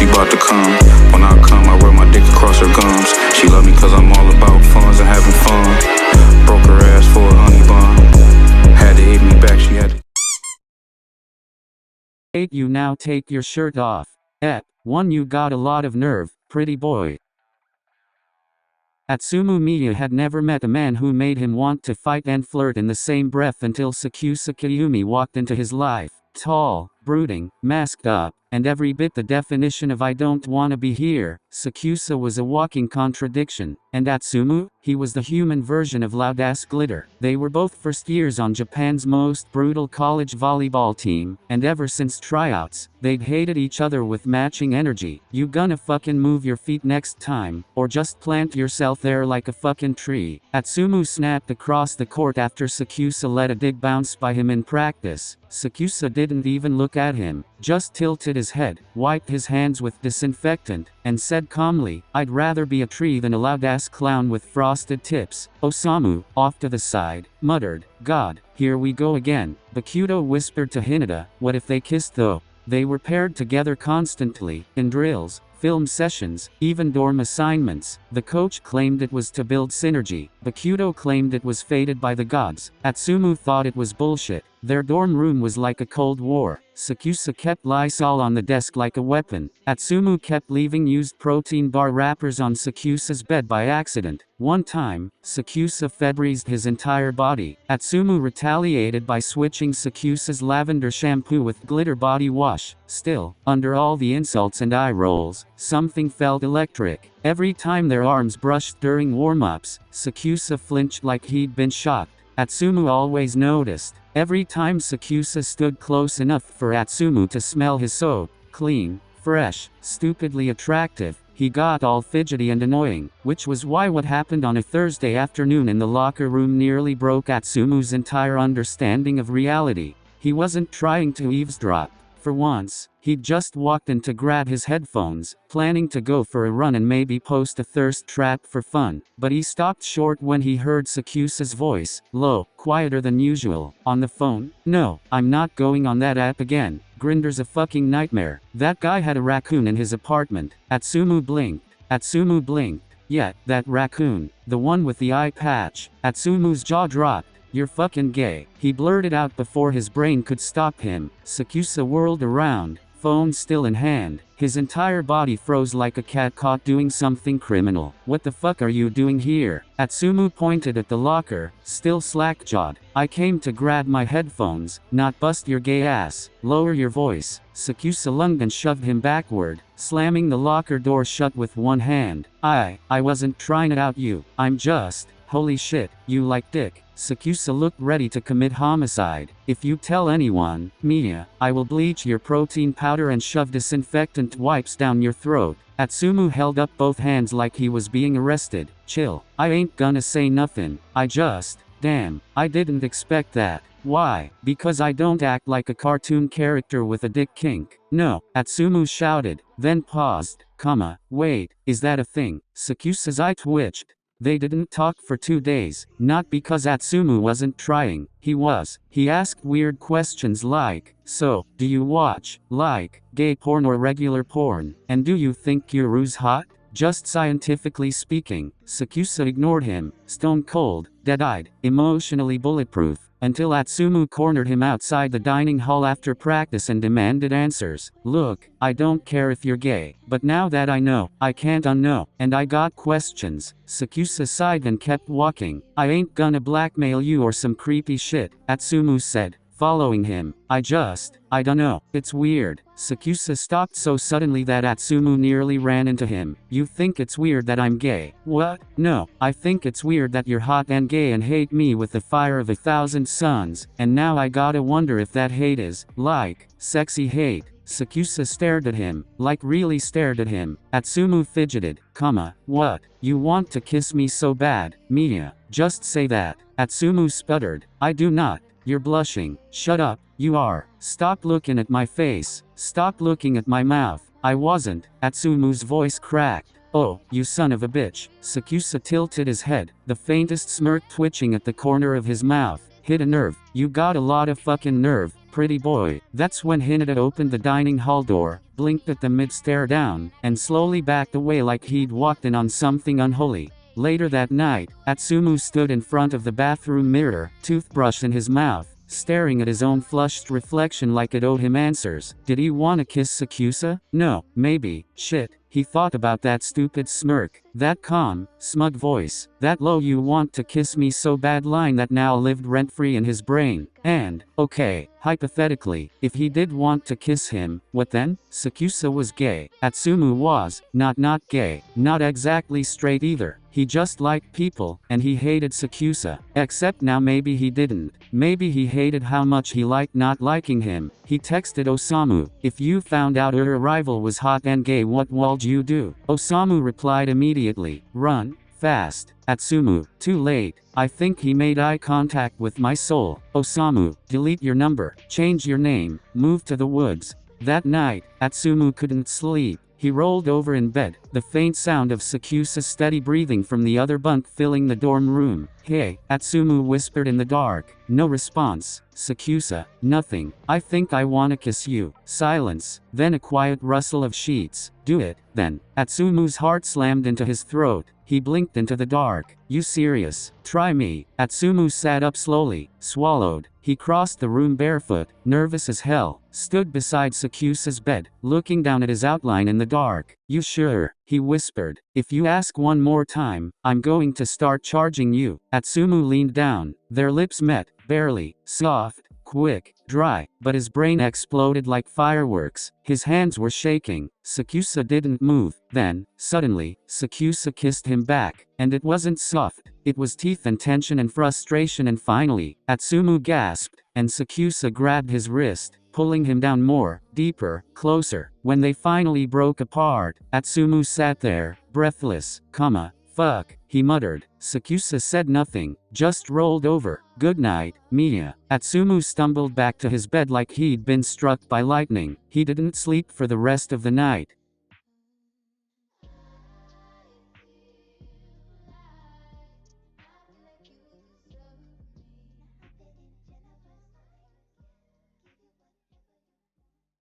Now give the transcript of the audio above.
she bout to come. When I come, I rub my dick across her gums. She love me cause I'm all about funds and having fun. Broke her ass for a honey bun. Had to hit me back, she had to. You now take your shirt off. One, you got a lot of nerve, pretty boy. Atsumu Miya had never met a man who made him want to fight and flirt in the same breath until Sakusa Kiyoomi walked into his life. Tall, brooding, masked up, and every bit the definition of I don't wanna be here. Sakusa was a walking contradiction, and Atsumu, he was the human version of ℕ𝕒𝕒𝕒𝕒𝕒𝕒. They were both first years on Japan's most brutal college volleyball team, and ever since tryouts, they'd hated each other with matching energy. You gonna fucking move your feet next time, or just plant yourself there like a fucking tree. Atsumu snapped across the court after Sakusa let a dig bounce by him in practice. Sakusa didn't even look at him, just tilted his head, wiped his hands with disinfectant, and said calmly, I'd rather be a tree than a loud-ass clown with frosted tips. Osamu, off to the side, muttered, God, here we go again. Bakuto whispered to Hinata, what if they kissed though? They were paired together constantly, in drills, film sessions, even dorm assignments. The coach claimed it was to build synergy. Bakuto claimed it was fated by the gods. Atsumu thought it was bullshit. Their dorm room was like a Cold War. Sakusa kept Lysol on the desk like a weapon. Atsumu kept leaving used protein bar wrappers on Sakusa's bed by accident. One time, Sakusa Febrezed his entire body. Atsumu retaliated by switching Sakusa's lavender shampoo with glitter body wash. Still, under all the insults and eye rolls, something felt electric. Every time their arms brushed during warm-ups, Sakusa flinched like he'd been shocked. Atsumu always noticed. Every time Sakusa stood close enough for Atsumu to smell his soap, clean, fresh, stupidly attractive, he got all fidgety and annoying, which was why what happened on a Thursday afternoon in the locker room nearly broke Atsumu's entire understanding of reality. He wasn't trying to eavesdrop. For once, he'd just walked in to grab his headphones, planning to go for a run and maybe post a thirst trap for fun. But he stopped short when he heard Sakusa's voice, low, quieter than usual. On the phone? No, I'm not going on that app again. Grindr's a fucking nightmare. That guy had a raccoon in his apartment. Atsumu blinked. Atsumu blinked. Yeah, that raccoon. The one with the eye patch. Atsumu's jaw dropped. You're fucking gay. He blurted out before his brain could stop him. Sakusa whirled around, phone still in hand. His entire body froze like a cat caught doing something criminal. What the fuck are you doing here? Atsumu pointed at the locker, still slack-jawed. I came to grab my headphones, not bust your gay ass. Lower your voice. Sakusa lunged and shoved him backward, slamming the locker door shut with one hand. I wasn't trying it out you. I'm just, holy shit, you like dick. Sakusa looked ready to commit homicide. If you tell anyone, Miya, I will bleach your protein powder and shove disinfectant wipes down your throat. Atsumu held up both hands like he was being arrested. Chill. I ain't gonna say nothing. Damn, I didn't expect that. Why? Because I don't act like a cartoon character with a dick kink. No, Atsumu shouted, then paused. Wait, is that a thing? Sakusa's eye twitched. They didn't talk for 2 days, not because Atsumu wasn't trying, he was. He asked weird questions like, so, do you watch, like, gay porn or regular porn? And do you think Kyoru's hot? Just scientifically speaking. Sakusa ignored him, stone cold, dead-eyed, emotionally bulletproof, until Atsumu cornered him outside the dining hall after practice and demanded answers. Look, I don't care if you're gay, but now that I know, I can't unknow, and I got questions. Sakusa sighed and kept walking. I ain't gonna blackmail you or some creepy shit, Atsumu said, following him. I dunno, it's weird. Sakusa stopped so suddenly that Atsumu nearly ran into him. You think it's weird that I'm gay? What? No, I think it's weird that you're hot and gay and hate me with the fire of 1,000 suns, and now I gotta wonder if that hate is, like, sexy hate. Sakusa stared at him, like really stared at him. Atsumu fidgeted, what? You want to kiss me so bad, Miya? Just say that. Atsumu sputtered, I do not. You're blushing. Shut up, you are. Stop looking at my face. Stop looking at my mouth. I wasn't. Atsumu's voice cracked. Oh, you son of a bitch. Sakusa tilted his head, the faintest smirk twitching at the corner of his mouth. Hit a nerve. You got a lot of fucking nerve. pretty boy. That's when Hinata opened the dining hall door, blinked at them mid-stare down, and slowly backed away like he'd walked in on something unholy. Later that night, Atsumu stood in front of the bathroom mirror, toothbrush in his mouth, staring at his own flushed reflection like it owed him answers. Did he want to kiss Sakusa? No, maybe. Shit. He thought about that stupid smirk, that calm, smug voice, that low "you want to kiss me so bad" line that now lived rent-free in his brain. And, okay, hypothetically, if he did want to kiss him, what then? Sakusa was gay. Atsumu was, not gay, not exactly straight either. He just liked people, and he hated Sakusa. Except now maybe he didn't. Maybe he hated how much he liked not liking him. He texted Osamu, "If you found out your rival was hot and gay, what would you do?" Osamu replied immediately, "Run, fast." Atsumu, "Too late. I think he made eye contact with my soul." Osamu, "Delete your number, change your name, move to the woods." That night, Atsumu couldn't sleep. He rolled over in bed, the faint sound of Sakusa's steady breathing from the other bunk filling the dorm room. "Hey," Atsumu whispered in the dark. No response. "Sakusa." "Nothing. I think I wanna kiss you." Silence. Then a quiet rustle of sheets. "Do it, then." Atsumu's heart slammed into his throat. He blinked into the dark. "You serious? Try me." Atsumu sat up slowly, swallowed. He crossed the room barefoot, nervous as hell, stood beside Sakusa's bed, looking down at his outline in the dark. "You sure?" he whispered. "If you ask one more time, I'm going to start charging you." Atsumu leaned down. Their lips met, barely, soft, quick, dry, but his brain exploded like fireworks. His hands were shaking. Sakusa didn't move. Then, suddenly, Sakusa kissed him back. And it wasn't soft. It was teeth and tension and frustration, and finally, Atsumu gasped, and Sakusa grabbed his wrist, pulling him down more, deeper, closer. When they finally broke apart, Atsumu sat there, breathless. "Fuck," he muttered. Sakusa said nothing, just rolled over. "Good night, Miya." Atsumu stumbled back to his bed like he'd been struck by lightning. He didn't sleep for the rest of the night.